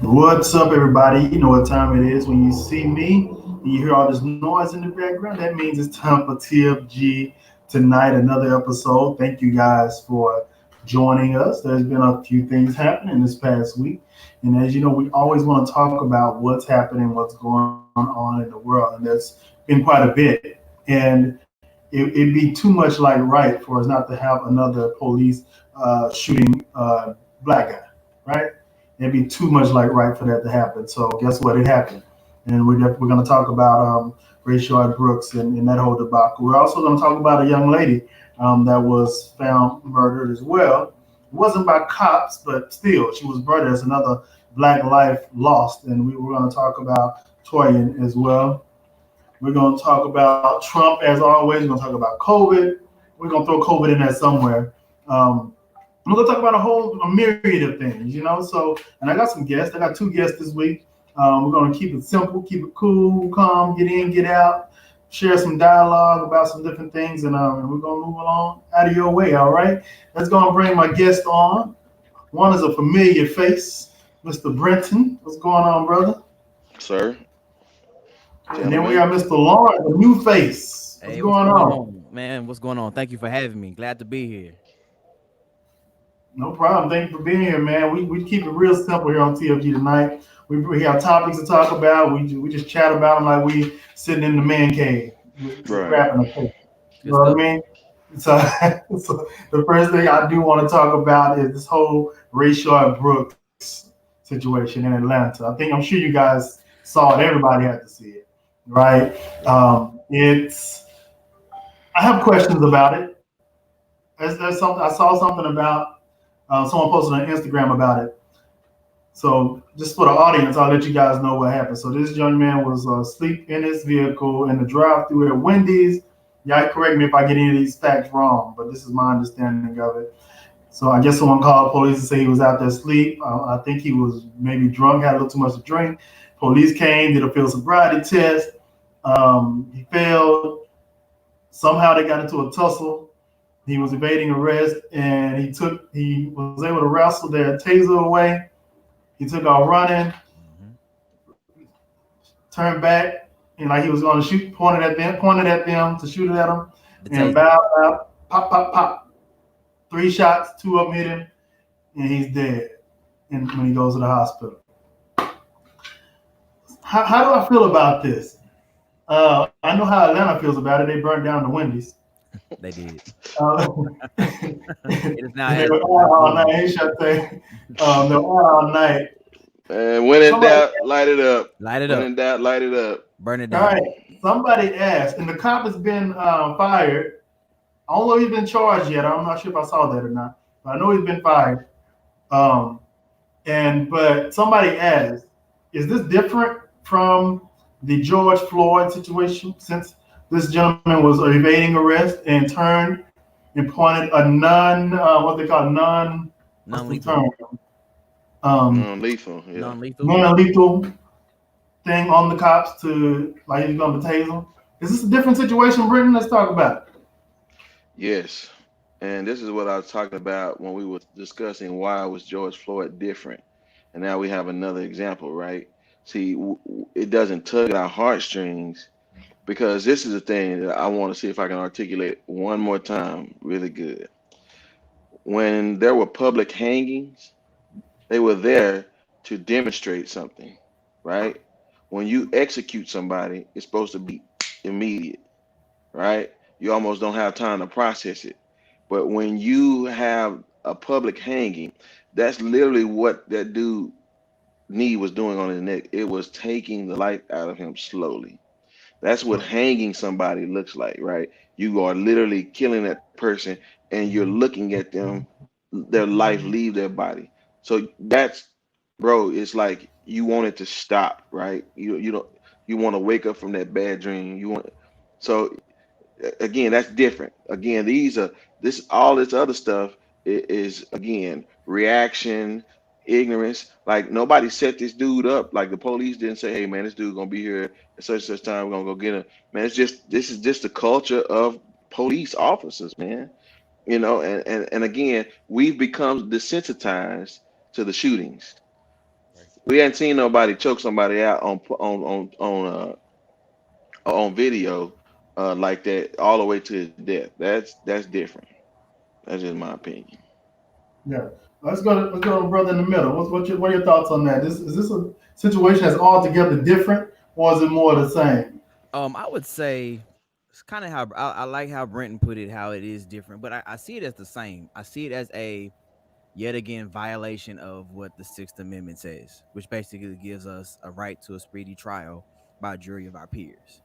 What's up, everybody? You know what time it is when you see me and you hear all this noise in the background. That means it's time for TFG Tonight, another episode. Thank you guys for joining us. There's been a few things happening this past week. And as you know, we always want to talk about what's happening, what's going on in the world. And there's been quite a bit. And it'd be too much like right for us not to have another police shooting black guy, right? It'd be too much like right for that to happen. So guess what? It happened, and we're going to talk about Rayshard Brooks and that whole debacle. We're also going to talk about a young lady that was found murdered as well. It wasn't by cops, but still, she was murdered as another black life lost. And we're going to talk about Toyin as well. We're going to talk about Trump as always. We're going to talk about COVID. We're going to throw COVID in there somewhere. We're gonna talk about a myriad of things, you know. So, and I got some guests. I got two guests this week. We're gonna keep it simple, keep it cool, calm, get in, get out, share some dialogue about some different things, and we're gonna move along out of your way. All right. Let's go and bring my guest on. One is a familiar face, Mr. Brenton. What's going on, brother? Sir, And then we got gentlemen. Mr. Lawrence, a new face. What's Hey, what's going going on? on, man? What's going on? Thank you for having me. Glad to be here. No problem. Thank you for being here, man. We keep it real simple here on TFG tonight. We have topics to talk about. We just chat about them like we sitting in the man cave, just Right. rapping a paper. You Good know what I stuff. mean? So, so the first thing I do want to talk about is this whole Rayshard Brooks situation in Atlanta. I'm sure you guys saw it. Everybody had to see it, right? It's I have questions about it. There's something I saw something about. Someone posted on Instagram about it. So just for the audience, I'll let you guys know what happened. So this young man was asleep in his vehicle in the drive-through at Wendy's. Y'all correct me if I get any of these facts wrong, but this is my understanding of it. So I guess someone called the police and said he was out there asleep. I think he was maybe drunk, had a little too much to drink. Police came, did a field sobriety test. He failed. Somehow they got into a tussle. He was evading arrest, and he was able to wrestle their taser away. He took off running, Hmm. turned back, and like he was going to shoot, pointed at them to shoot it at him, The and taser. bowed out, pop, pop, pop. Three shots, two of them hit him, and he's dead. And when he goes to the hospital, how do I feel about this? I know how Atlanta feels about it. They burned down the Wendy's. They did. And It is now they as were as out all night. normal. Ain't shut they? They were out all night. And when in Somebody, doubt, light it up. Light it When up. in doubt, light it up. Burn it all right. down. Somebody asked, and the cop has been fired. I don't know if he's been charged yet. I'm not sure if I saw that or not, but I know he's been fired. Um, but somebody asked, is this different from the George Floyd situation? Since this gentleman was evading arrest and turned and pointed a what they call what's the Non-lethal. term? Um, Lethal, yeah. Non-lethal. non-lethal thing on the cops to like he's going to tase them. Is this a different situation, Brenton? Let's talk about it. Yes. And this is what I was talking about when we were discussing why was George Floyd different. And now we have another example, right? See, it doesn't tug at our heartstrings because this is the thing that I want to see if I can articulate one more time really good. When there were public hangings, they were there to demonstrate something, right? When you execute somebody, it's supposed to be immediate, right? You almost don't have time to process it. But when you have a public hanging, that's literally what that dude knee was doing on his neck. It was taking the life out of him slowly. That's what hanging somebody looks like, right? You are literally killing that person and you're looking at them, their life leave their body. So that's, bro, it's like you want it to stop, right? You don't you want to wake up from that bad dream. You want so again, that's different. Again, these are this all this other stuff is again reaction, ignorance. Like nobody set this dude up. Like the police didn't say, "Hey man, this dude gonna be here at such and such time. We're gonna go get him." Man, it's just this is just the culture of police officers, man. And again, we've become desensitized to the shootings. We hadn't seen nobody choke somebody out on video like that all the way to his death. That's different. That's just my opinion. Yeah. Let's go to brother in the middle. What are your thoughts on that? Is this a situation that's altogether different, or is it more the same? I would say it's kind of how I like how Brenton put it, how it is different, but I see it as the same. I see it as a yet again violation of what the Sixth Amendment says, which basically gives us a right to a speedy trial by a jury of our peers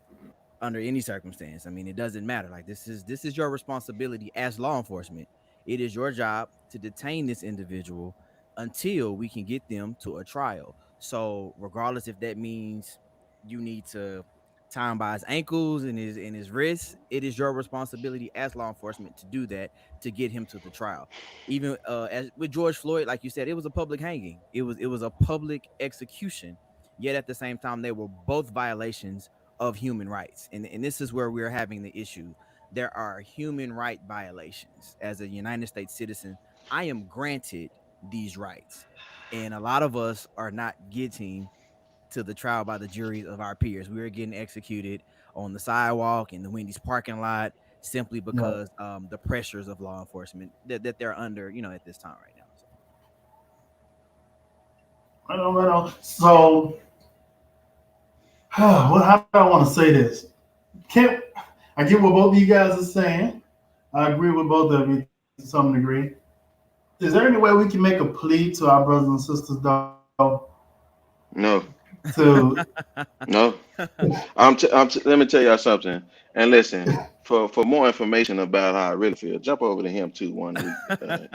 under any circumstance. I mean, it doesn't matter. Like this is your responsibility as law enforcement. It is your job to detain this individual until we can get them to a trial. So, regardless if that means you need to tie him by his ankles and his wrists, it is your responsibility as law enforcement to do that to get him to the trial. Even as with George Floyd, like you said, it was a public hanging. It was a public execution. Yet at the same time, they were both violations of human rights. And this is where we're having the issue. There are human right violations. As a United States citizen, I am granted these rights. And a lot of us are not getting to the trial by the juries of our peers. We are getting executed on the sidewalk in the Wendy's parking lot simply Right. because the pressures of law enforcement that they're under, at this time right now. So. I don't know. So, how do I want to say this? Can't I get what both of you guys are saying? I agree with both of you to some degree. Is there any way we can make a plea to our brothers and sisters, though, No, to no. Let me tell y'all something. And listen, for more information about how I really feel, jump over to him too.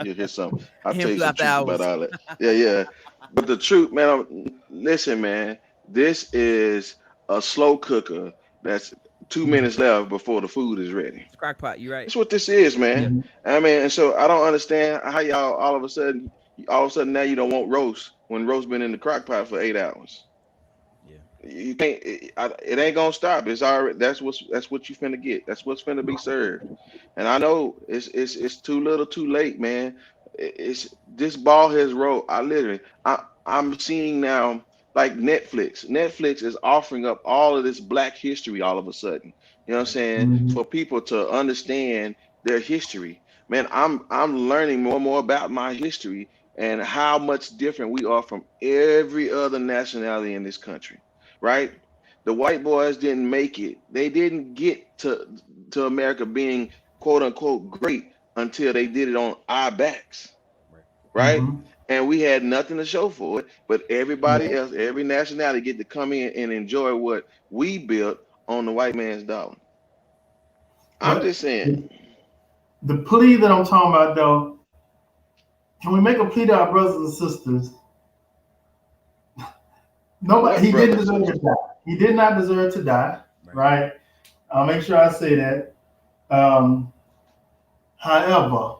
You'll hear some. I'll Him tell you two some after truth about hours. all that. Yeah, yeah. But the truth, man. Listen, man. This is a slow cooker. That's 2 minutes left before the food is ready. It's crack pot, you right? That's what this is, man. Yep. I mean, and so I don't understand how y'all all of a sudden now you don't want roast when roast been in the crock pot for 8 hours. Yeah. You can't. It ain't gonna stop. It's already. That's what you finna get. That's what's finna be served. And I know it's too little, too late, man. It's this ball has rolled. I'm seeing now like Netflix. Netflix is offering up all of this Black history all of a sudden. You know what I'm Right. saying? Mhm. For people to understand their history. Man, I'm learning more and more about my history and how much different we are from every other nationality in this country, right? The white boys didn't make it. They didn't get to America being quote unquote great until they did it on our backs, Right. right? Mhm. And we had nothing to show for it, but everybody Yeah. else, every nationality get to come in and enjoy what we built on the white man's dollar. I'm But just saying, the plea that I'm talking about, though, can we make a plea to our brothers and sisters? Nobody, what he didn't brother deserve to sister? die. He did not deserve to die, Right. right? I'll make sure I say that. Um, However,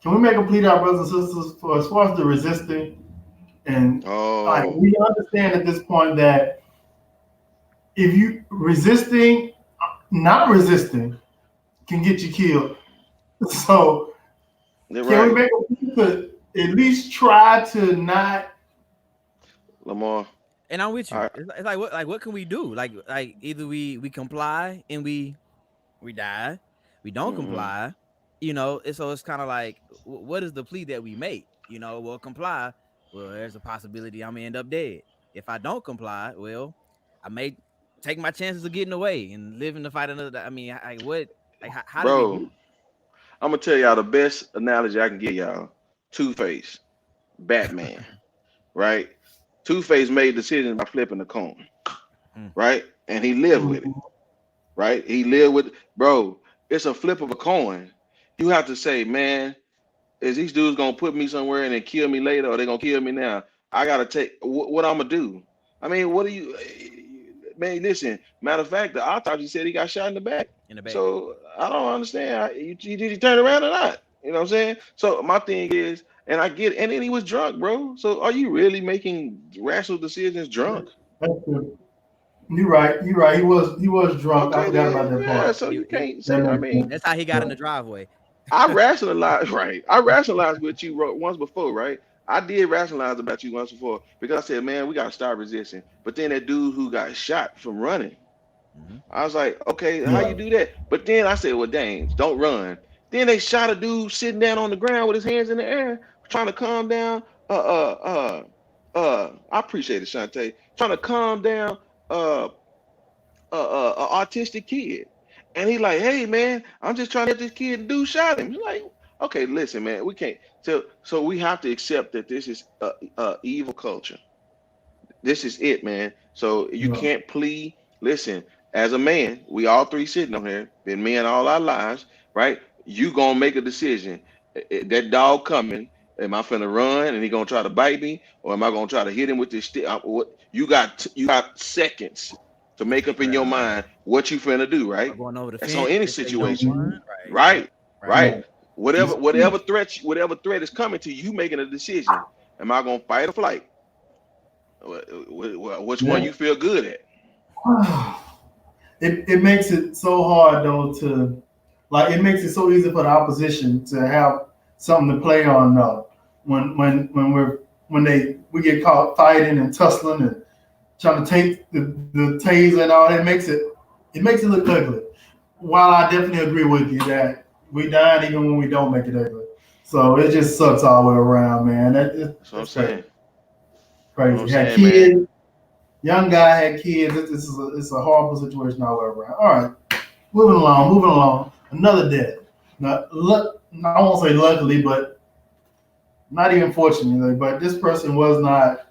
can we make a plea to our brothers and sisters for as far as the resisting? And like Oh, we understand at this point that if you resisting, not resisting can get you killed. So you're can we right, make a plea to at least try to not? Lamar. And I'm with All you. right, It's like what can we do? Like either we comply and we die, we don't mm-hmm. comply, and so it's kind of like what is the plea that we make? Well, comply. Well, there's a possibility I'm gonna end up dead. If I don't comply, well, I may take my chances of getting away and living to fight another. I mean, what? Like, how do we Bro. do? I'm gonna tell y'all the best analogy I can give y'all. Two Face, Batman, right? Two Face made decisions by flipping the coin, Mm, right? And he lived with it, right? He lived with, bro. It's a flip of a coin. You have to say, man, is these dudes gonna put me somewhere and then kill me later, or they gonna kill me now? I gotta take what I'm gonna do. I mean, what do you, man? Listen. Matter of fact, the autopsy said he got shot in the back. in the back. So I don't understand. Did he turn around or not? You know what I'm saying? So my thing is, and I get, and then he was drunk, bro. So are you really making rational decisions drunk? That's true. You're right. You're right. He was drunk. I Okay, forgot about then that yeah. part. So you He can't That say. I makes mean, sense. That's how he got in Yeah. the driveway. I rationalized, right? I rationalized what you wrote once before, right? I did rationalize about you once before because I said, man, we gotta start resisting. But then that dude who got shot from running, Mhm. I was like, okay, how Yeah. you do that? But then I said, well, dang, don't run. Then they shot a dude sitting down on the ground with his hands in the air, trying to calm down. I appreciate it, Shantae. Trying to calm down uh a autistic kid. And he like, hey man, I'm just trying to help this kid. And dude shot him. He's like, okay, listen, man, we can't. So we have to accept that this is a evil culture. This is it, man. So you Yeah. can't plea. Listen, as a man, we all three sitting on here, been men all our lives, right? You gonna make a decision. That dog coming. Am I finna run and he gonna try to bite me, or am I gonna try to hit him with this stick? You got seconds to make up in your Right. mind what you finna do, Or right? going over the That's on fence any if they don't situation, Mhm. run. Right. Yep. right? Right. Right. Yeah. Whatever, It's whatever threat is coming to you, you making a decision. Am I gonna fight or flight? Which one yeah. you feel good at? It makes it so hard though to like it makes it so easy for the opposition to have something to play on though. When we get caught fighting and tussling and trying to take the taser and all that makes it look ugly. While I definitely agree with you that we dying even when we don't make it ugly. So it just sucks all the way around, man. That's what I'm That's crazy. saying. That's what I'm Crazy. Had saying, man. kids, young guy had kids. It's a horrible situation all the way around. All right, moving along. Another death. Now, look, I won't say luckily, but not even fortunately, but this person was not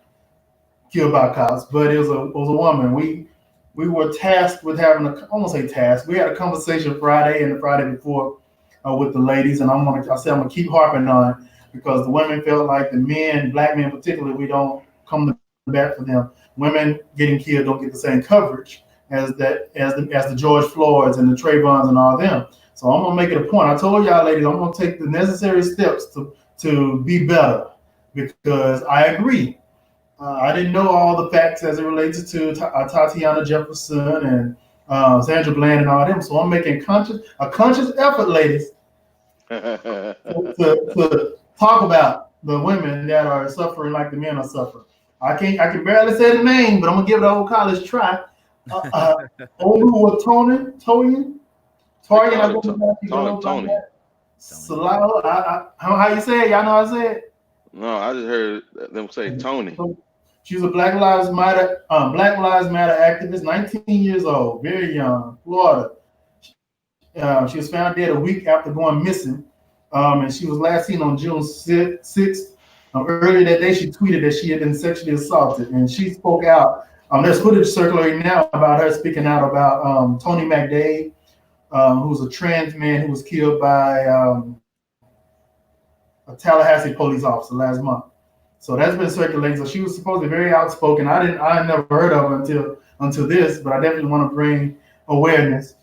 killed by cops, but it was a woman. We were tasked with having I won't say tasked. We had a conversation Friday and the Friday before with the ladies, and I said I'm gonna keep harping on it because the women felt like the men, black men particularly, we don't come to bat for them. Women getting killed don't get the same coverage as the George Floyds and the Trayvons and all them. So I'm gonna make it a point. I told y'all ladies I'm gonna take the necessary steps to be better because I agree. I didn't know all the facts as it relates to Tatiana Jefferson and Sandra Bland and all them. So I'm making a conscious effort, ladies, to talk about the women that are suffering like the men are suffering. I can barely say the name, but I'm gonna give it a whole college try. Oluwatoyin, They Torian, call I it go back, you Tony. go by Tony. that. Tony. Salau, how you say it? Y'all know how I say it. No, I just heard them say Tony. So she's a Black Lives Matter activist, 19 years old, very young, Florida. She was found dead a week after going missing, and she was last seen on June 6th. Earlier that day, she tweeted that she had been sexually assaulted, and she spoke out. There's footage circulating now about her speaking out about Tony McDade, who's a trans man who was killed by a Tallahassee police officer last month. So that's been circulating. So she was supposedly very outspoken. I never heard of her until this, but I definitely want to bring awareness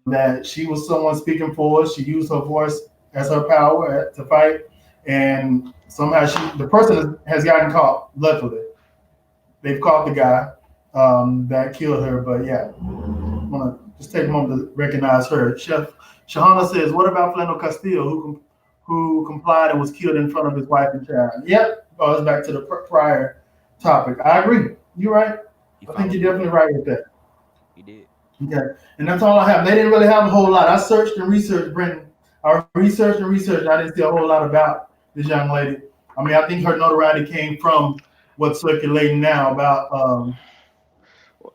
that she was someone speaking for us. She used her voice as her power to fight, and somehow the person has gotten caught. Luckily, they've caught the guy that killed her. But yeah, I want to just take a moment to recognize her. Chef Shahana says, "What about Flando Castillo, who complied and was killed in front of his wife and child?" Yep, goes back to the prior topic. I agree. You're right. He I think followed you're through. definitely right with that. He did. Okay, and that's all I have. They didn't really have a whole lot. I searched and researched, Brenton. I researched and researched. I didn't see a whole lot about this young lady. I mean, I think her notoriety came from what's circulating now about. Well,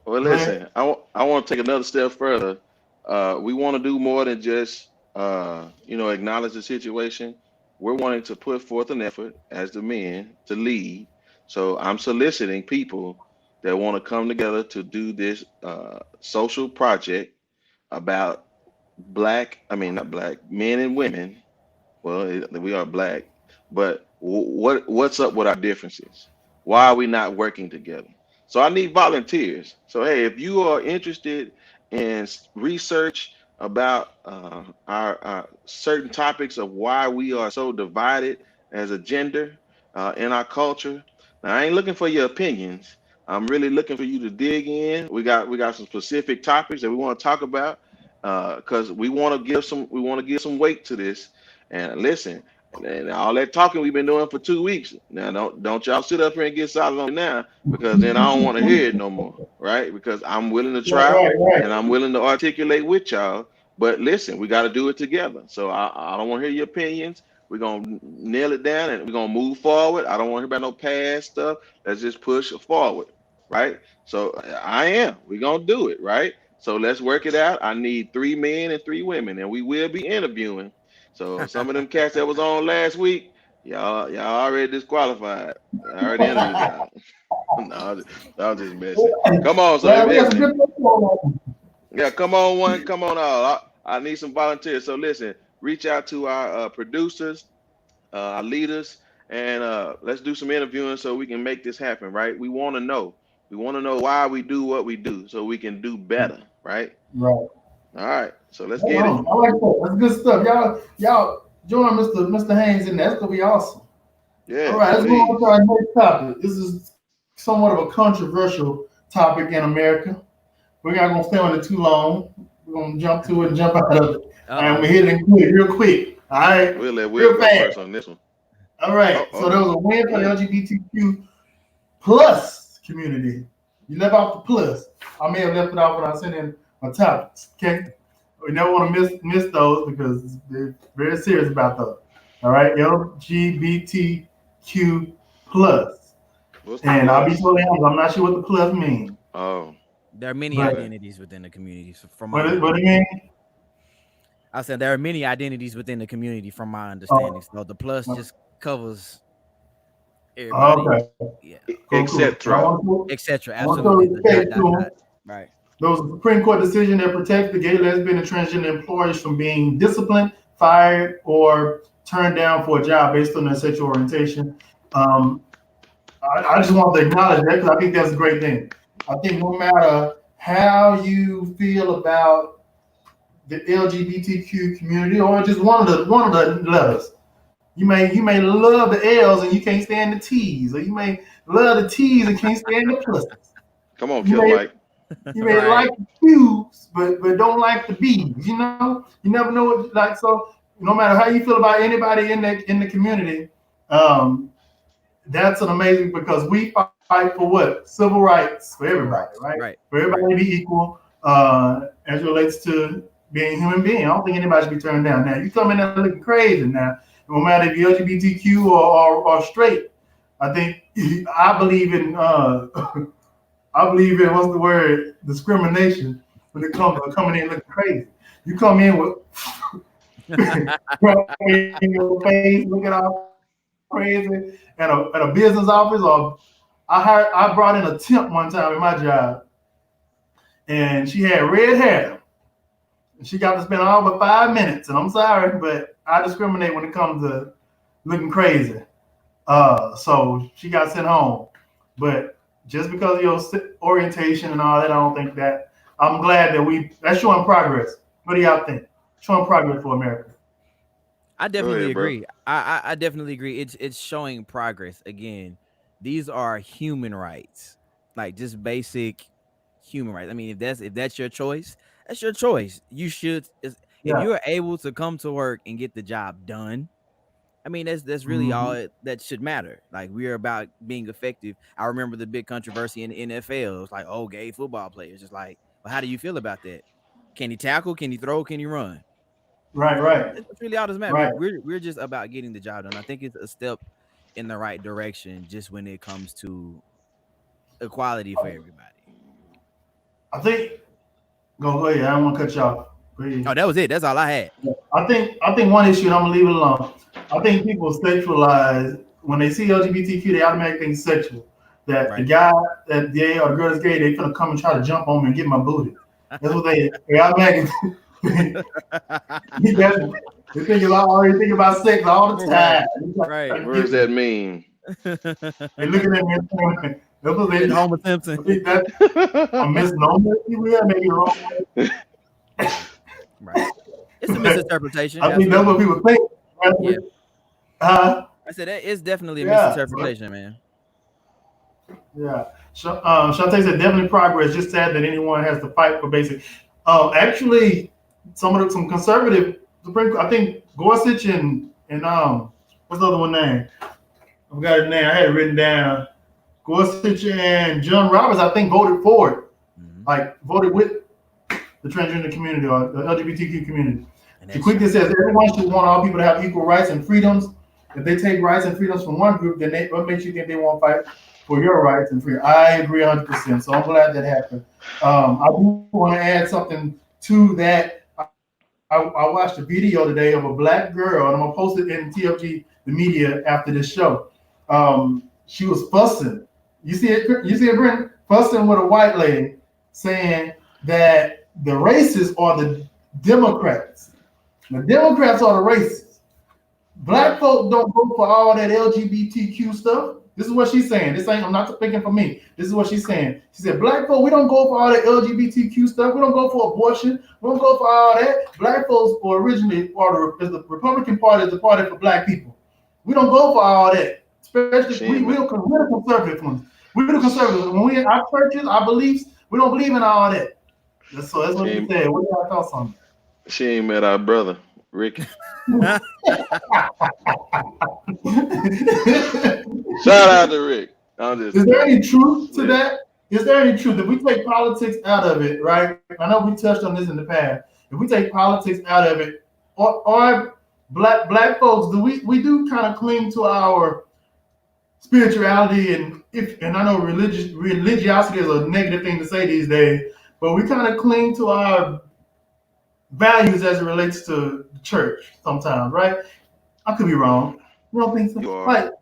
Go ahead. listen, I want to take another step further. We want to do more than just acknowledge the situation. We're wanting to put forth an effort as the men to lead. So I'm soliciting people that want to come together to do this social project about black, I mean not black, men and women. Well, we are black, but what's up with our differences? Why are we not working together? So I need volunteers. So hey, if you are interested in research about our certain topics of why we are so divided as a gender in our culture, now I ain't looking for your opinions. I'm really looking for you to dig in. We got some specific topics that we want to talk about because we want to give some weight to this. And listen, And all that talking we've been doing for 2 weeks. Now don't y'all sit up here and get silent on me now, because then I don't want to hear it no more, right? Because I'm willing to try Right. and I'm willing to articulate with y'all. But listen, we got to do it together. So I don't want to hear your opinions. We're gonna nail it down and we're gonna move forward. I don't want to hear about no past stuff. Let's just push forward, right? So I am. We're gonna do it, right? So let's work it out. I need 3 men and 3 women, and we will be interviewing. So some of them cats that was on last week, y'all already disqualified. I already interviewed y'all. No, I was just messing. Come on, so Yeah, we got some good people on. yeah, come on one, come on all. I need some volunteers. So listen, reach out to our producers, our leaders, and let's do some interviewing so we can make this happen, right? We want to know. We want to know why we do what we do so we can do better, right? Right. All right, so let's Hold get it. on. I like that. That's good stuff. Y'all join Mr. Haynes in there. That's gonna be awesome. Yeah, All right, let's move on please. to our next topic. This is somewhat of a controversial topic in America. We're not gonna stay on it too long. We're gonna jump to it and jump out of it. And we hit it real quick. All right, We'll let Will real go fast. first on this one. All right. So there was a win for the LGBTQ plus community. You left out the plus. I may have left it out when I sent in my topics. Okay. We never want to miss those because they're very serious about those. All right. LGBTQ plus. And I'll be totally honest, I'm not sure what the plus means. Oh. There are many identities within the community. From what do you mean? I said there are many identities within the community from my understanding. So the plus just covers everybody. Okay. Yeah. Etc. Etc. Absolutely. Right. There was a Supreme Court decision that protects the gay, lesbian, and transgender employees from being disciplined, fired, or turned down for a job based on their sexual orientation. I just want to acknowledge that because I think that's a great thing. I think no matter how you feel about the LGBTQ community or just one of the letters, you may love the L's and you can't stand the T's, or you may love the T's and can't stand the pluses. Come on, Kill Mike. You may like the Q's, but don't like the B's. You know, you never know what like. So no matter how you feel about anybody in the community, that's an amazing because we fight for what? Civil rights for everybody, right? Right. For everybody to be equal as relates to being a human being. I don't think anybody should be turned down. Now you come in there looking crazy now. No matter if you're LGBTQ or straight, I believe in what's the word, discrimination when it comes to coming in looking crazy. You come in with in your face, looking all crazy at a business office, or I brought in a temp one time in my job, and she had red hair. And she got to spend all but 5 minutes, and I'm sorry, but I discriminate when it comes to looking crazy. So she got sent home. But just because of your orientation and all that, I don't think that. I'm glad that that's showing progress. What do y'all think? Showing progress for America. I definitely agree. I definitely agree. It's showing progress. Again, these are human rights, like just basic human rights. I mean, if that's your choice, that's your choice. You should, if you're able to come to work and get the job done, I mean, that's really all that should matter. Like, we're about being effective. I remember the big controversy in the NFL. It was like, oh, gay football players. Just like, well, how do you feel about that? Can he tackle? Can he throw? Can he run? Right. That's really all that matters. Right. We're just about getting the job done. I think it's a step in the right direction just when it comes to equality for everybody. I think go ahead. I don't want to cut you off. Oh, that was it. That's all I had. I think one issue, and I'm gonna leave it alone. I think people sexualize when they see LGBTQ, they automatically think sexual. That the guy that gay or the girl that's gay, they gonna come and try to jump on me and get my booty. That's what they automatically. They think already think about sex all the time. Right. What does that mean? They looking at me and that's what they Homer Simpson. I think that's a misnomer. Maybe wrong. Right. It's a misinterpretation. I think that's what people think. Yeah. I said that is definitely a misinterpretation, man. Yeah. Shantae said definitely progress. Just sad that anyone has to fight for basic. Actually, some conservative Supreme Court, I think Gorsuch and What's the other one name? I forgot his name. I had it written down. Gorsuch and John Roberts, I think, voted for it. Mm-hmm. Like voted with the transgender community or the LGBTQ community. And She that quickly shot. says everyone should want all people to have equal rights and freedoms. If they take rights and freedoms from one group, then what makes you think they won't fight for your rights and freedom? I agree 100%. So I'm glad that happened. I do want to add something to that. I watched a video today of a black girl, and I'm gonna post it in TFG the media after this show. She was fussing. You see it? You see it, Brenton? Fussing with a white lady, saying that the racists are the Democrats. The Democrats are the racists. Black folk don't vote for all that LGBTQ stuff. This is what she's saying. This ain't, I'm not speaking for me. This is what she's saying. She said, black folk, we don't go for all that LGBTQ stuff. We don't go for abortion. We don't go for all that. Black folks were originally, or the Republican Party is the party for black people. We don't go for all that. Especially, we're the conservative ones. We're the conservatives. When we in our churches, our beliefs, we don't believe in all that. So that's what she said. What are your thoughts on it? She ain't met our brother, Rick. Shout out to Rick. Is there any truth to that? Is there any truth? If we take politics out of it, right? I know we touched on this in the past. If we take politics out of it, or black folks, we do kind of cling to our spirituality, and I know religiosity is a negative thing to say these days, but we kind of cling to our values as it relates to the church sometimes, right? I could be wrong. You don't think so? You are. Like,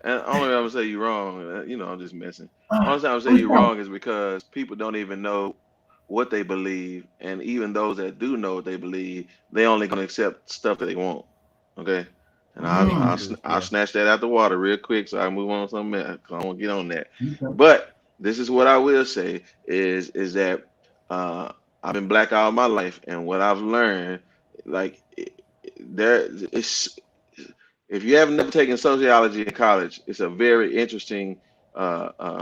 and only way I'm gonna say you're wrong, I'm just messing. Only time I'm saying you're wrong is because people don't even know what they believe, and even those that do know what they believe, they only gonna accept stuff that they want. Okay, and I'll snatch that out the water real quick so I move on to something else. I won't get on that. Okay. But this is what I will say is that I've been black all my life, and what I've learned, like if you have never taken sociology in college, it's a very interesting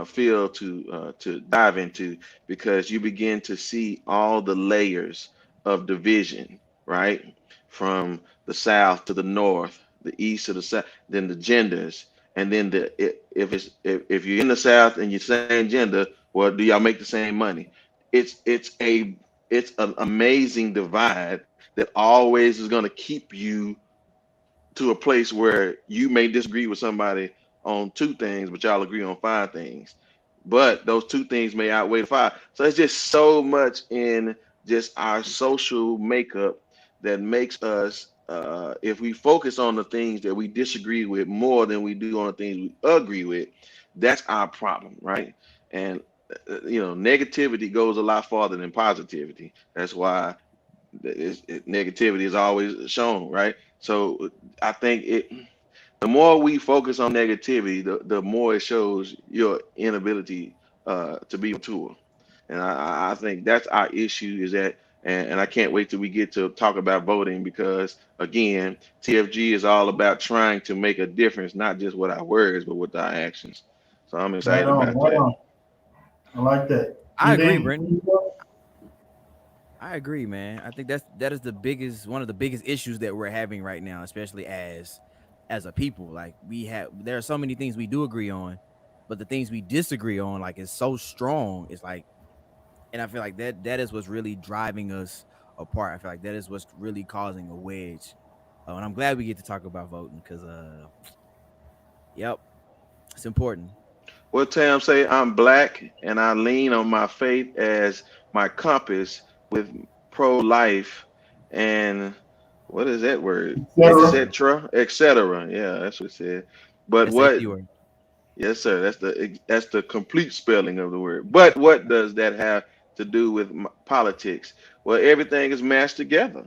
field to dive into, because you begin to see all the layers of division, right? From the south to the north, the east to the south, then the genders, and then if you're in the south and you're same gender, well, do y'all make the same money? It's an amazing divide that always is going to keep you to a place where you may disagree with somebody on two things, but y'all agree on five things. But those two things may outweigh the five. So it's just so much in just our social makeup that makes us, if we focus on the things that we disagree with more than we do on the things we agree with, that's our problem, right? And negativity goes a lot farther than positivity. That's why negativity is always shown, right? So I think the more we focus on negativity, the more it shows your inability to be mature. And I think that's our issue, is that, and I can't wait till we get to talk about voting, because again, TFG is all about trying to make a difference, not just with our words, but with our actions. So I'm excited about that. I like that. I agree, Brenton. I agree, man. I think that is one of the biggest issues that we're having right now, especially as a people. Like, there are so many things we do agree on, but the things we disagree on, like, is so strong. It's like, and I feel like that is what's really driving us apart. I feel like that is what's really causing a wedge. And I'm glad we get to talk about voting, because yep, it's important. Well, Tam say, I'm black and I lean on my faith as my compass with pro-life and what is that word? Etc. Yeah, that's what it said. But what? Yes, sir. That's the complete spelling of the word. But what does that have to do with politics? Well, everything is mashed together,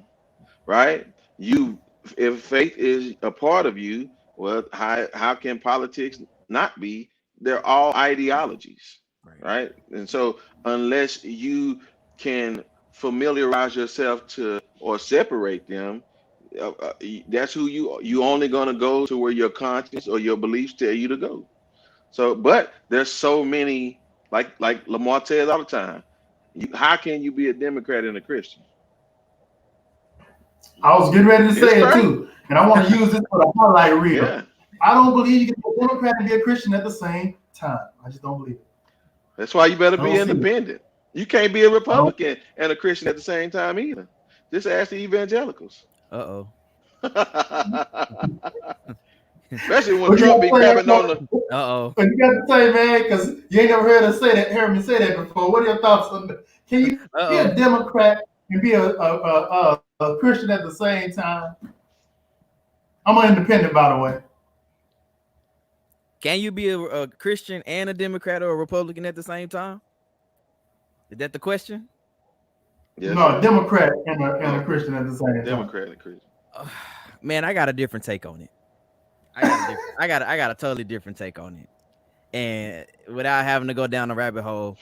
right? If faith is a part of you, well, how can politics not be? They're all ideologies, right? And so unless you can familiarize yourself to or separate them, that's who you only going to go to where your conscience or your beliefs tell you to go. So, but there's so many, like Lamar says all the time. How can you be a Democrat and a Christian? I was getting ready to It's say it fair. too, and I want to use this for the highlight reel. Yeah, I don't believe you can be a Democrat and be a Christian at the same time. I just don't believe it. that's why you better I be don't see it. independent. You can't be a I don't. Republican and a Christian at the same time either. Just ask the evangelicals. Uh-oh. Especially when What you Trump got be to say, grabbing on the. Uh-oh. what you got to say, man? Because you ain't never heard me say that before. What are your thoughts on that? Can you be a Uh-oh. Democrat and be a Christian at the same time? I'm an independent, by the way. Can you be a Christian and a Democrat or a Republican at the same time? Is that the question? Yes, No, sir. a Democrat and a Oh, Christian at the same time. Democrat and Christian. Man, I got a different take on it. I got a totally different take on it. And without having to go down the rabbit hole,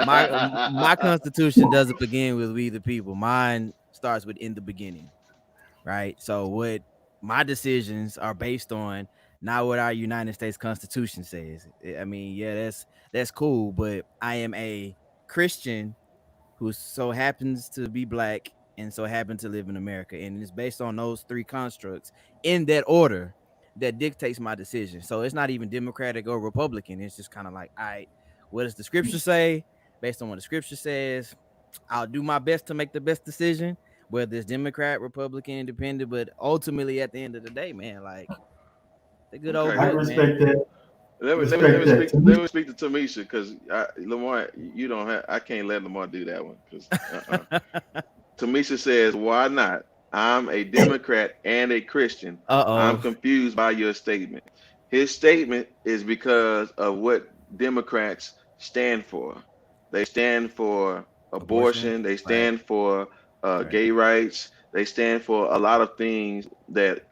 my constitution doesn't begin with we the people. Mine starts with in the beginning, right? So what my decisions are based on not what our United States Constitution says. I mean, yeah, that's cool, but I am a Christian who so happens to be black and so happen to live in America, and it's based on those three constructs in that order that dictates my decision. So it's not even Democratic or Republican. It's just kind of like, all right, what does the scripture say? Based on what the scripture says, I'll do my best to make the best decision, whether it's Democrat, Republican, Independent. But ultimately, at the end of the day, man, like the good old Okay. I can book, man. respect that. Let me Respect that. let me speak to Tamesha because Lamar, you don't have. I can't let Lamar do that one because Tamesha says, "Why not? I'm a Democrat and a Christian. I'm Uh-oh. confused by your statement." His statement is because of what Democrats stand for. They stand for Abortion. abortion. They Right. stand for Right. gay rights. They stand for a lot of things that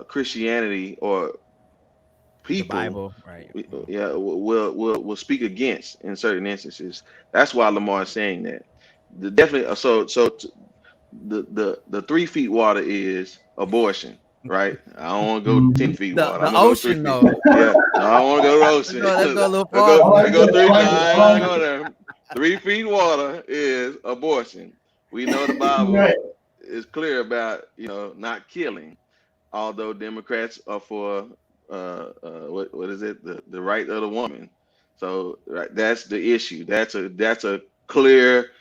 Christianity or The people Bible. Right. yeah will speak against in certain instances. That's why Lamar is saying that. Definitely the 3 feet water is abortion, right? I don't want to go 10 feet water. The I'm gonna go three ocean, feet. though. Yeah, no, I don't want to go to the Let's ocean. go a little I go farther. I I like go that. I 3 feet. like I that. ain't I gonna like go that. there. 3 feet water is abortion. We know the Bible Right. is clear about not killing, although Democrats are for what is it, the right of the woman. So right, that's the issue. That's a clear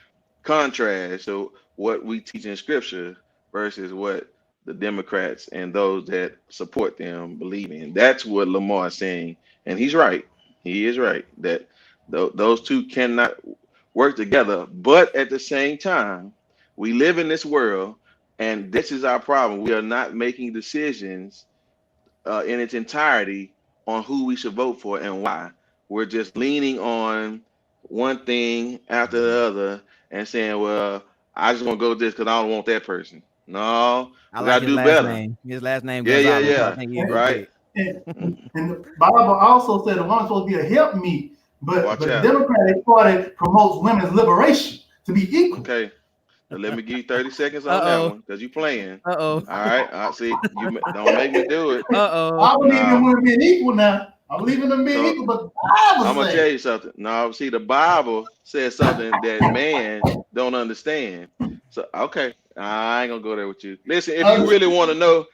contrast to what we teach in Scripture versus what the Democrats and those that support them believe in. That's what Lamar is saying, and he's right. He is right that those two cannot work together. But at the same time, we live in this world, and this is our problem. We are not making decisions in its entirety on who we should vote for and why. We're just leaning on one thing after the other and saying, well, I just want to go with this because I don't want that person. No, I we like got to his do last better. name. His last name Yeah, yeah, Gonzalez. So I yeah. think he's a good And, Right. pick. and the Bible also said the woman's supposed to be a helpmeet, but Watch the out. Democratic Party promotes women's liberation to be equal. Okay. Now let me give you 30 seconds on that Uh-oh. one because you playing. Uh-oh. All right. I see. Don't make me do it. Uh-oh. I believe in No. women being equal now. I believe in them being So equal, but the I'm Bible gonna tell says. you something. No, see, the Bible says something that man don't understand. So okay, I ain't gonna go there with you. Listen, if you really want to know,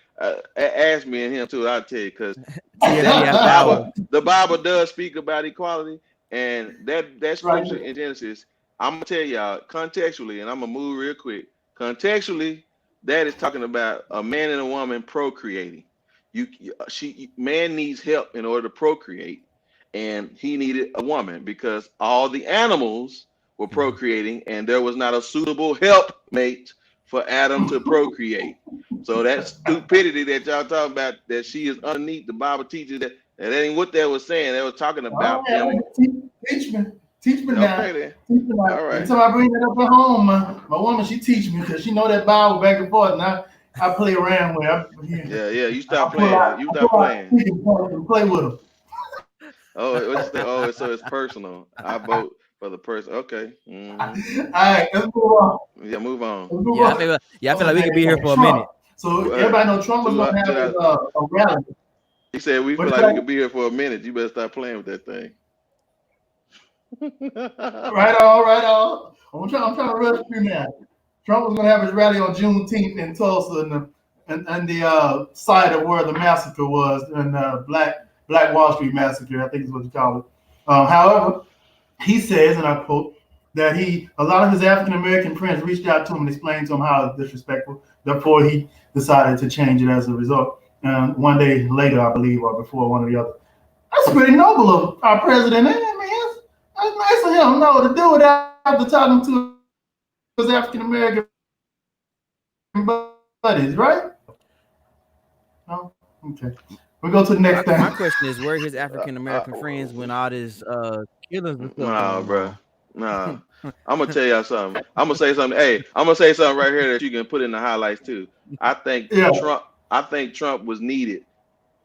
ask me and him too. I'll tell you because TFG after hours. The Bible does speak about equality, and that Right. scripture in Genesis. I'm gonna tell y'all contextually, and I'm gonna move real quick. Contextually, that is talking about a man and a woman procreating. Man needs help in order to procreate, and he needed a woman because all the animals were procreating, and there was not a suitable helpmate for Adam to procreate. So that stupidity that y'all talking about, that she is underneath, the Bible teaches that ain't what they was saying. They were talking about them. Teach me. Teach me now. Okay then. Teach me now. All right. Until I bring that up at home, my woman, she teach me because she know that Bible back and forth. And I play around with her. Yeah. You stop playing. You stop playing. And play with them. Oh, what you think? Oh, so it's personal. I vote for the person. Okay. Mm-hmm. All right, let's move on. Yeah, move on. Let's move Yeah, on. I feel like we could be here for a Trump. minute. So everybody know Trump was gonna have a rally. He said we feel What's like that? we could be here for a minute. You better stop playing with that thing. Right on. I'm trying to rush through now. Trump was going to have his rally on Juneteenth in Tulsa, and the site of where the massacre was, and Black Wall Street massacre, I think is what you call it. However, he says, and I quote, that a lot of his African American friends reached out to him and explained to him how it's disrespectful. Therefore, he decided to change it as a result. One day later, I believe, or before, one or the other. That's pretty noble of our president. I mean, that's nice of him. No, to do it after talking to his African American buddies, right? No? Okay. We go to the next thing. My question is, where his African American friends when all this killings and stuff? Nah, bro. Nah. I'm gonna tell y'all something. I'm gonna say something. Hey, I'm gonna say something right here that you can put in the highlights too. I think Trump was needed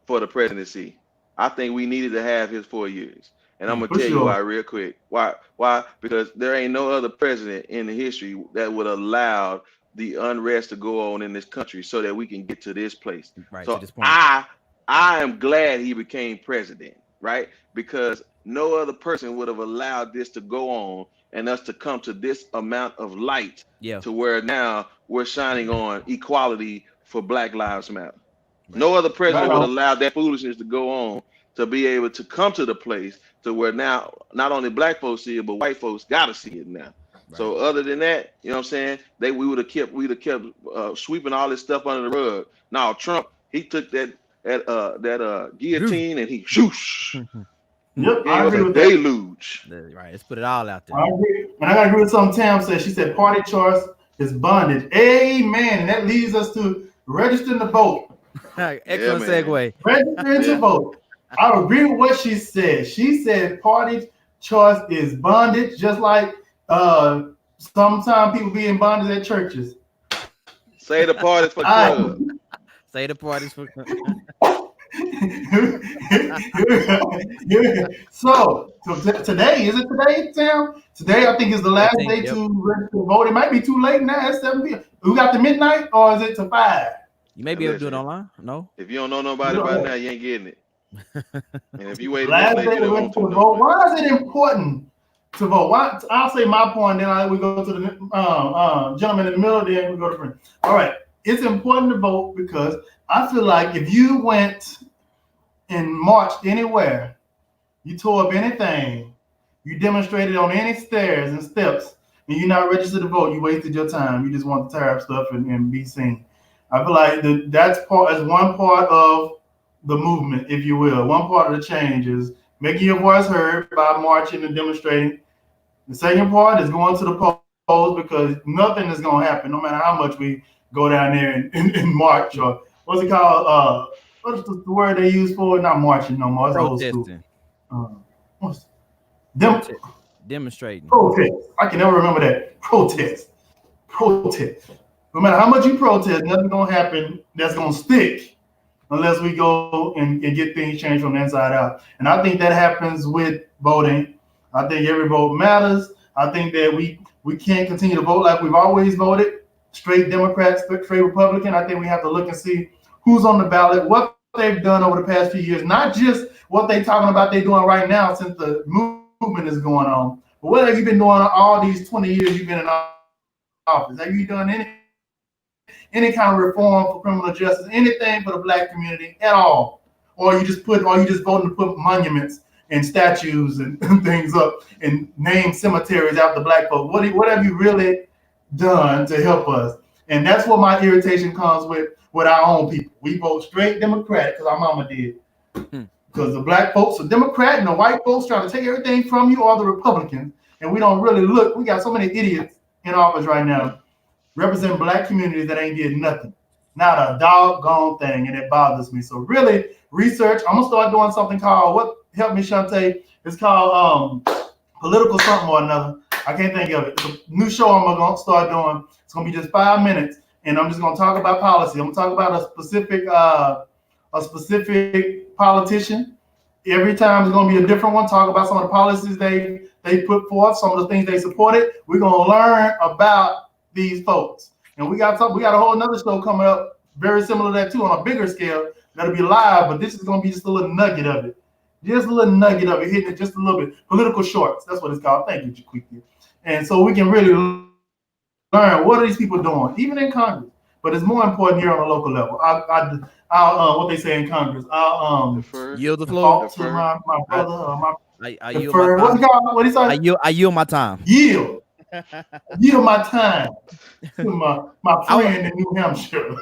for the presidency. I think we needed to have his 4 years. And I'm gonna tell you why real quick. Why? Because there ain't no other president in the history that would allow the unrest to go on in this country so that we can get to this place. Right, so to this point. I am glad he became president, right? Because no other person would have allowed this to go on and us to come to this amount of light to where now we're shining on equality for Black Lives Matter. Right. No other president would allow that foolishness to go on to be able to come to the place to where now not only Black folks see it, but white folks gotta see it now. Right. So other than that, you know what I'm saying? We would have kept sweeping all this stuff under the rug. Now Trump, he took that guillotine and he shoosh. Yep, I agree with deluge. Right, let's put it all out there. I agree. And I gotta agree with something Tam said. She said party choice is bondage. Amen. And that leads us to registering to vote. Excellent segue. Registering to vote. I agree with what she said. She said party choice is bondage, just like sometimes people be in bondage at churches. Say the parties for club. Say the parties for So today, is it today, Sam? Today, I think is the last day to register to vote. It might be too late now. It's 7 p.m. We got to midnight, or is it to 5? You may be able to do it online. No. If you don't know nobody by now, you ain't getting it. And if you wait, last day to register to vote. Why is it important to vote? Why? I'll say my point, then we go to the gentleman in the middle. Then we go to Brent. All right. It's important to vote because I feel like if you went and marched anywhere, you tore up anything, you demonstrated on any stairs and steps, and you're not registered to vote, you wasted your time. You just want to tear up stuff and be seen. I feel like that's one part of the movement, if you will. One part of the change is making your voice heard by marching and demonstrating. The second part is going to the polls because nothing is going to happen, no matter how much we go down there and march, or what's it called? What's the word they use for it? Not marching no more. It's protesting. Demonstrating. Protest. I can never remember that. Protest. No matter how much you protest, nothing's gonna happen that's gonna stick unless we go and get things changed from the inside out. And I think that happens with voting. I think every vote matters. I think that we can't continue to vote like we've always voted. Straight Democrats, straight Republican. I think we have to look and see who's on the ballot, what they've done over the past few years, not just what they're talking about they're doing right now since the movement is going on, but what have you been doing all these 20 years you've been in office? Have you done any kind of reform for criminal justice, anything for the Black community at all? Or you just voting to put monuments and statues and things up and name cemeteries after Black folk? What have you really done to help us? And that's what my irritation comes with our own people. We vote straight Democratic because our mama did. Because the Black folks are Democrat and the white folks trying to take everything from you, or the Republicans. And we don't really look. We got so many idiots in office right now representing Black communities that ain't did nothing. Not a doggone thing. And it bothers me. So really research. I'm going to start doing something called, help me, Shantae. It's called Political something or another. I can't think of it. It's a new show I'm going to start doing. It's going to be just 5 minutes. And I'm just going to talk about policy. I'm going to talk about a specific politician. Every time it's going to be a different one. Talk about some of the policies they put forth, some of the things they supported. We're going to learn about these folks. And we got a whole nother show coming up very similar to that too, on a bigger scale. That'll be live, but this is going to be just a little nugget of it. Just a little nugget of it, hitting it just a little bit. Political shorts, that's what it's called. Thank you, Jaquita. And so we can really learn what are these people doing, even in Congress. But it's more important here on a local level. I'll what they say in Congress. I'll Defer, Yield the floor. default to defer. my I, brother, my I yield my defer. What's time. it called? What he say? I yield my time. Yield. Yield my time to my I, friend in New Hampshire.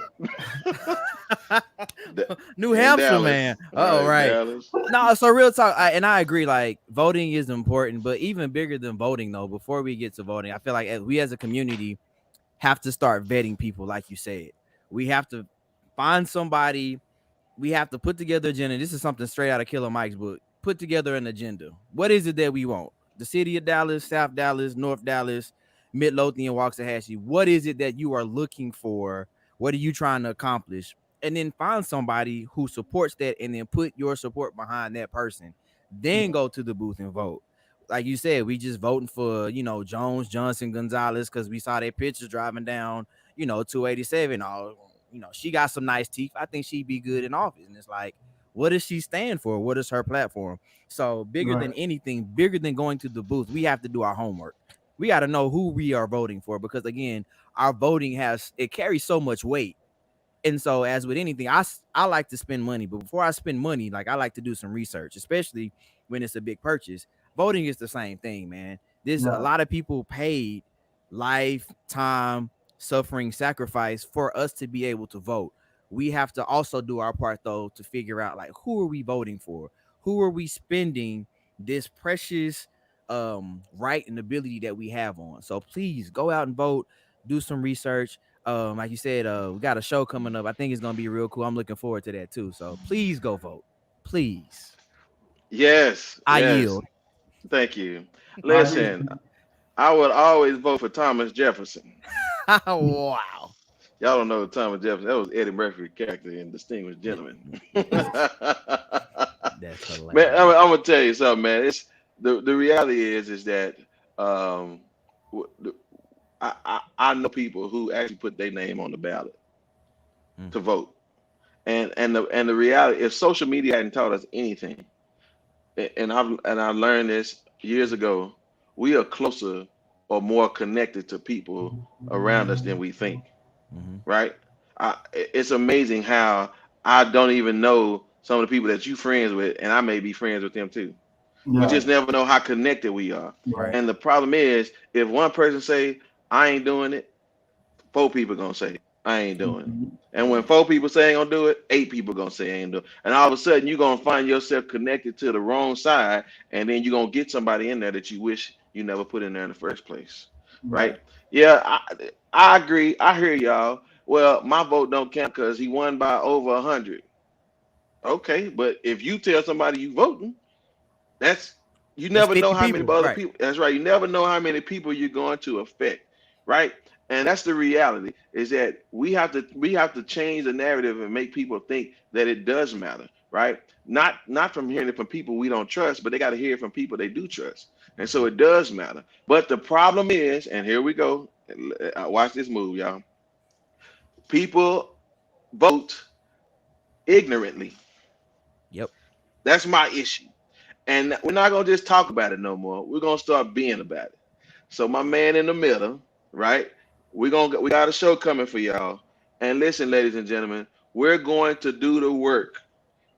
New In Hampshire, Dallas, man. Oh, right. Dallas. No, so real talk, I agree. Like voting is important, but even bigger than voting, though. Before we get to voting, I feel like we as a community have to start vetting people, like you said. We have to find somebody. We have to put together an agenda. This is something straight out of Killer Mike's book. Put together an agenda. What is it that we want? The city of Dallas, South Dallas, North Dallas, Midlothian, Waxahachie. What is it that you are looking for? What are you trying to accomplish? And then find somebody who supports that, and then put your support behind that person. Then go to the booth and vote. Like you said, we just voting for, Jones, Johnson, Gonzalez because we saw their pictures driving down, 287. She got some nice teeth. I think she'd be good in office. And it's like, what does she stand for? What is her platform? So bigger than anything, bigger than going to the booth, we have to do our homework. We got to know who we are voting for, because again, our voting carries so much weight. And so, as with anything, I like to spend money, but before I spend money, like I like to do some research, especially when it's a big purchase. Voting is the same thing, man. There's a lot of people paid life, time, suffering, sacrifice for us to be able to vote. We have to also do our part, though, to figure out like who are we voting for? Who are we spending this precious right and ability that we have on? So please go out and vote, do some research. Like you said, we got a show coming up. I think it's gonna be real cool. I'm looking forward to that too. So please go vote. Please. Yes, I yes. yield. Thank you. Listen, I would always vote for Thomas Jefferson. Wow. Y'all don't know Thomas Jefferson. That was Eddie Murphy's character in Distinguished Gentleman. That's hilarious. Man, I'm gonna tell you something, man. It's the reality is that I know people who actually put their name on the ballot to vote, and the reality, if social media hadn't taught us anything, and I learned this years ago, we are closer or more connected to people around us than we think. Right? It's amazing how I don't even know some of the people that you friends with, and I may be friends with them too. We just never know how connected we are. Right. And the problem is, if one person say I ain't doing it, 4 people gonna say I ain't doing it. And when 4 people say ain't gonna do it, 8 people gonna say ain't doing it. And all of a sudden you're gonna find yourself connected to the wrong side, and then you're gonna get somebody in there that you wish you never put in there in the first place. Right? Yeah, I agree. I hear y'all. Well, my vote don't count because he won by over 100. Okay, but if you tell somebody you voting, you never know how many other people. That's right. You never know how many people you're going to affect, right? And that's the reality, is that we have to change the narrative and make people think that it does matter, right? Not from hearing it from people we don't trust, but they got to hear it from people they do trust. And so it does matter. But the problem is, and here we go. Watch this move, y'all. People vote ignorantly. Yep. That's my issue. And we're not going to just talk about it no more. We're going to start being about it. So my man in the middle, right? We got a show coming for y'all. And listen, ladies and gentlemen, we're going to do the work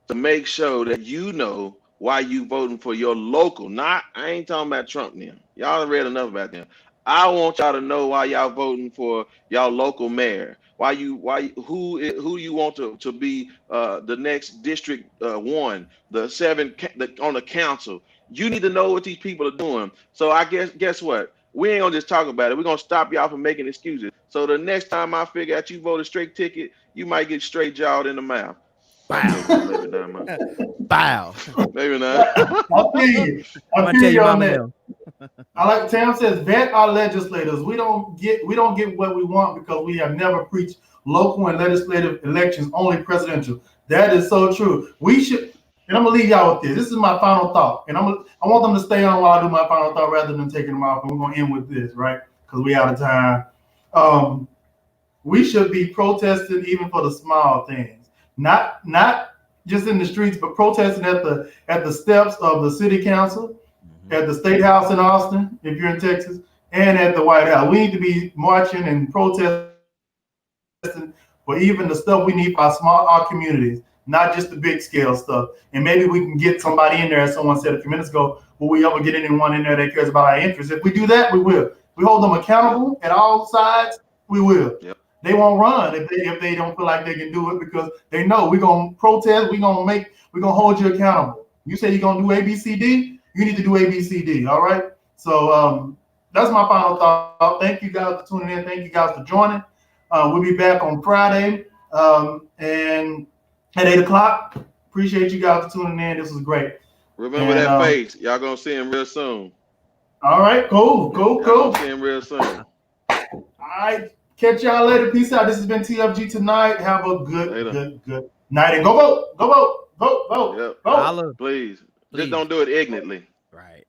to make sure that you know why you voting for your local. I ain't talking about Trump now. Y'all read enough about them. I want y'all to know why y'all voting for y'all local mayor. Who you want to be the next district 1, the 7 on the council. You need to know what these people are doing. So I guess what? We ain't gonna just talk about it. We're gonna stop y'all from making excuses. So the next time I figure out you voted straight ticket, you might get straight jawed in the mouth. Bow. Bow. Maybe not. I feel you. I feel you on that. I like Tam says, vet our legislators. We don't get what we want because we have never preached local and legislative elections, only presidential. That is so true. We should, and I'm gonna leave y'all with this. This is my final thought, and I want them to stay on while I do my final thought rather than taking them off. And we're gonna end with this, right? Because we out of time. We should be protesting even for the small things, not just in the streets, but protesting at the steps of the city council, at the state house in Austin, if you're in Texas, and at the White House. We need to be marching and protesting for even the stuff we need for our communities, not just the big scale stuff. And maybe we can get somebody in there, as someone said a few minutes ago, will we ever get anyone in there that cares about our interests? If we do that, we will. We hold them accountable at all sides, we will. Yep. They won't run if they don't feel like they can do it, because they know we're gonna protest, we're gonna hold you accountable. You say you're gonna do ABCD, you need to do ABCD. All right. So that's my final thought. Thank you guys for tuning in. Thank you guys for joining. We'll be back on Friday and at 8:00. Appreciate you guys for tuning in. This was great. Remember that face. Y'all gonna see him real soon. All right, cool. Y'all gonna see him real soon. All right, catch y'all later. Peace out. This has been TFG Tonight. Have a good night, and go vote. Go vote. Vote. Yep. Vote. Please. Just don't do it ignorantly. Right.